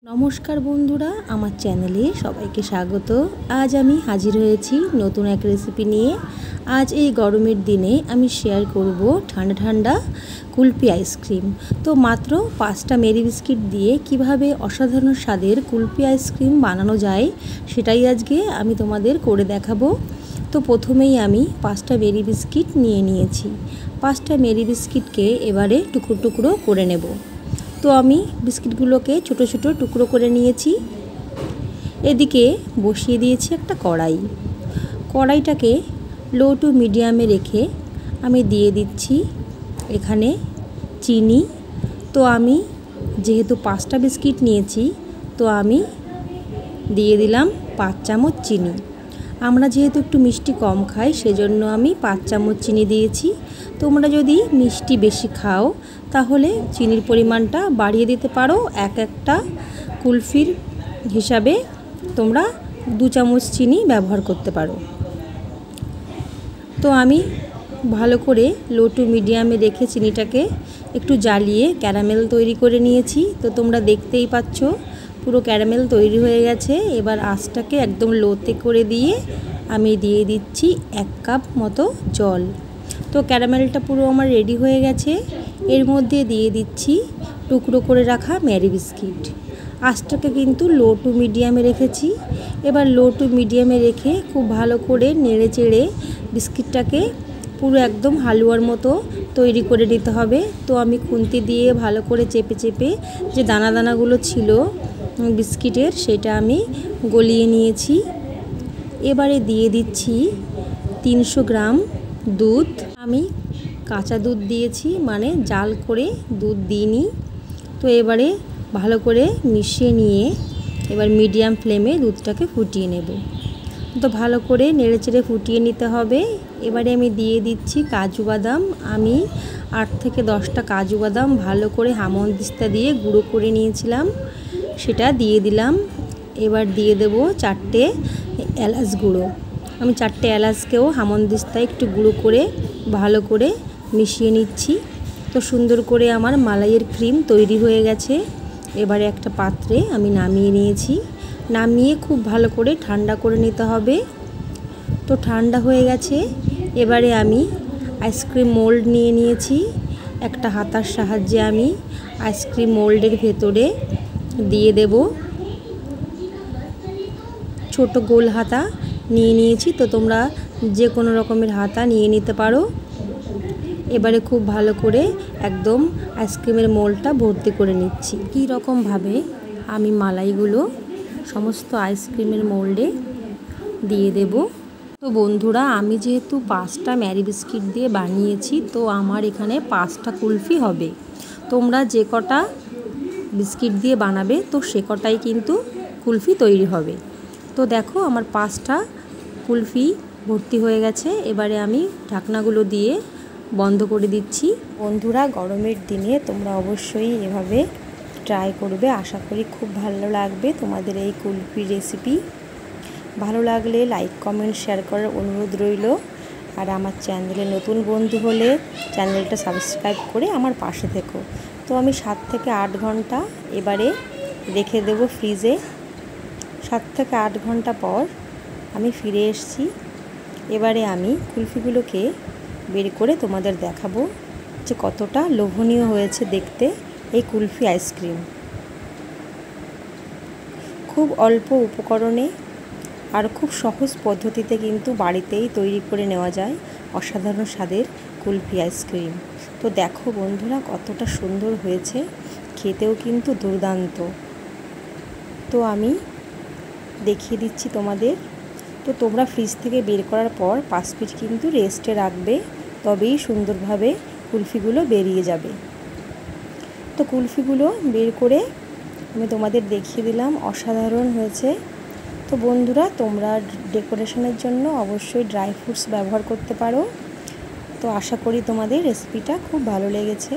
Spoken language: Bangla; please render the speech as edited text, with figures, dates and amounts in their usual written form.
নমস্কার বন্ধুরা, আমার চ্যানেলে সবাইকে স্বাগত। আজ আমি হাজির হয়েছি নতুন এক রেসিপি নিয়ে। আজ এই গরমের দিনে আমি শেয়ার করব ঠান্ডা ঠান্ডা কুলফি আইসক্রিম। তো মাত্র 5টা মেরি বিস্কিট দিয়ে কিভাবে অসাধারণ স্বাদের কুলফি আইসক্রিম বানানো যায় সেটাই আজকে আমি তোমাদের করে দেখাবো। তো প্রথমেই আমি 5টা মেরি বিস্কিট নিয়ে নিয়েছি। 5টা মেরি বিস্কিটকে এবারে টুকরো টুকরো করে নেব। তো আমি বিস্কিটগুলোকে ছোট ছোট টুকরো করে নিয়েছি। এদিকে বসিয়ে দিয়েছি একটা কড়াইটাকে লো টু মিডিয়ামে রেখে আমি দিয়ে দিচ্ছি এখানে চিনি। তো আমি যেহেতু 5টা বিস্কিট নিয়েছি তো আমি দিয়ে দিলাম 5 চামচ চিনি। আমরা যেহেতু একটু মিষ্টি কম খাই সেজন্য আমি 5 চামচ চিনি দিয়েছি। তোমরা যদি মিষ্টি বেশি খাও তাহলে চিনির পরিমাণটা বাড়িয়ে দিতে পারো। একটা কুলফির হিসাবে তোমরা 2 চামচ চিনি ব্যবহার করতে পারো। তো আমি ভালো করে লো টু মিডিয়ামে রেখে চিনিটাকে একটু জ্বালিয়ে ক্যারামেল তৈরি করে নিয়েছি। তো তোমরা দেখতেই পাচ্ছ পুরো ক্যারামেল তৈরি হয়ে গেছে। এবার আঁচটাকে একদম লোতে করে দিয়ে আমি দিয়ে দিচ্ছি 1 কাপ মতো জল। তো ক্যারামেলটা পুরো আমার রেডি হয়ে গেছে। এর মধ্যে দিয়ে দিচ্ছি টুকরো করে রাখা মেরি বিস্কিট। আঁচটাকে কিন্তু লো টু মিডিয়ামে রেখেছি। এবার লো টু মিডিয়ামে রেখে খুব ভালো করে নেড়ে চেড়ে বিস্কিটটাকে পুরো একদম হালুয়ার মতো তৈরি করে নিতে হবে। তো আমি খুন্তি দিয়ে ভালো করে চেপে চেপে যে দানা দানাগুলো ছিল বিস্কিটের সেটা আমি গলিয়ে নিয়েছি। এবারে দিয়ে দিচ্ছি 300 গ্রাম দুধ। আমি কাঁচা দুধ দিয়েছি, মানে জাল করে দুধ দিইনি। তো এবারে ভালো করে মিশিয়ে নিয়ে এবার মিডিয়াম ফ্লেমে দুধটাকে ফুটিয়ে নেব। তো ভালো করে নেড়েচেড়ে ফুটিয়ে নিতে হবে। এবারে আমি দিয়ে দিচ্ছি কাজু বাদাম। আমি 8 থেকে 10টা কাজু বাদাম ভালো করে হামনদিস্তা দিয়ে গুঁড়ো করে নিয়েছিলাম, সেটা দিয়ে দিলাম। এবার দিয়ে দেব 4টে এলাচ গুঁড়ো। আমি 4টে এলাচকেও হামনদিস্তায় একটু গুঁড়ো করে ভালো করে মিশিয়ে নিচ্ছি। তো সুন্দর করে আমার মালাইয়ের ক্রিম তৈরি হয়ে গেছে। এবারে একটা পাত্রে আমি নামিয়ে নিয়েছি। নামিয়ে খুব ভালো করে ঠান্ডা করে নিতে হবে। তো ঠান্ডা হয়ে গেছে। এবারে আমি আইসক্রিম মোল্ড নিয়ে নিয়েছি। একটা হাতার সাহায্যে আমি আইসক্রিম মোল্ডের ভেতরে দিয়ে দেব। ছোট গোল হাতা নিয়ে নিয়েছি। তো তোমরা যে কোনো রকমের হাতা নিয়ে নিতে পারো। এবারে খুব ভালো করে একদম আইসক্রিমের মোল্ডটা ভর্তি করে নিচ্ছি। কী রকমভাবে আমি মালাইগুলো সমস্ত আইসক্রিমের মোল্ডে দিয়ে দেব। তো বন্ধুরা, আমি যেহেতু 5টা ম্যারি বিস্কিট দিয়ে বানিয়েছি তো আমার এখানে 5টা কুলফি হবে। তোমরা যে কটা বিস্কিট দিয়ে বানাবে তো সে কটাই কিন্তু কুলফি তৈরি হবে। তো দেখো আমার 5টা কুলফি ভর্তি হয়ে গেছে। এবারে আমি ঢাকনাগুলো দিয়ে বন্ধ করে দিচ্ছি। বন্ধুরা, গরমের দিনে তোমরা অবশ্যই এভাবে ট্রাই করবে। আশা করি খুব ভালো লাগবে তোমাদের এই কুলফি রেসিপি। ভালো লাগলে লাইক কমেন্ট শেয়ার করার অনুরোধ রইল। আর আমার চ্যানেলে নতুন বন্ধু হলে চ্যানেলটা সাবস্ক্রাইব করে আমার পাশে থেকো। তো আমি 7 থেকে 8 ঘন্টা এবারে রেখে দেব ফ্রিজে। 7 থেকে 8 ঘন্টা পর আমি ফিরে এসেছি। এবারে আমি কুলফিগুলোকে বের করে তোমাদের দেখাবো যে কতটা লোভনীয় হয়েছে দেখতে এই কুলফি আইসক্রিম। খুব অল্প উপকরণে আর খুব সহজ পদ্ধতিতে কিন্তু বাড়িতেই তৈরি করে নেওয়া যায় অসাধারণ স্বাদের কুলফি আইসক্রিম। তো দেখো বন্ধুরা কতটা সুন্দর হয়েছে, খেতেও কিন্তু দুর্দান্ত। তো আমি দেখিয়ে দিচ্ছি তোমাদের। তো তোমরা ফ্রিজ থেকে বের করার পর 5 মিনিট কিন্তু রেস্টে রাখবে, তবেই সুন্দরভাবে কুলফিগুলো বেরিয়ে যাবে। তো কুলফিগুলো বের করে আমি তোমাদের দেখিয়ে দিলাম, অসাধারণ হয়েছে। তো বন্ধুরা, তোমরা ডেকোরেশনের জন্য অবশ্যই ড্রাই ফ্রুটস ব্যবহার করতে পারো। তো আশা করি তোমাদের রেসিপিটা খুব ভালো লেগেছে।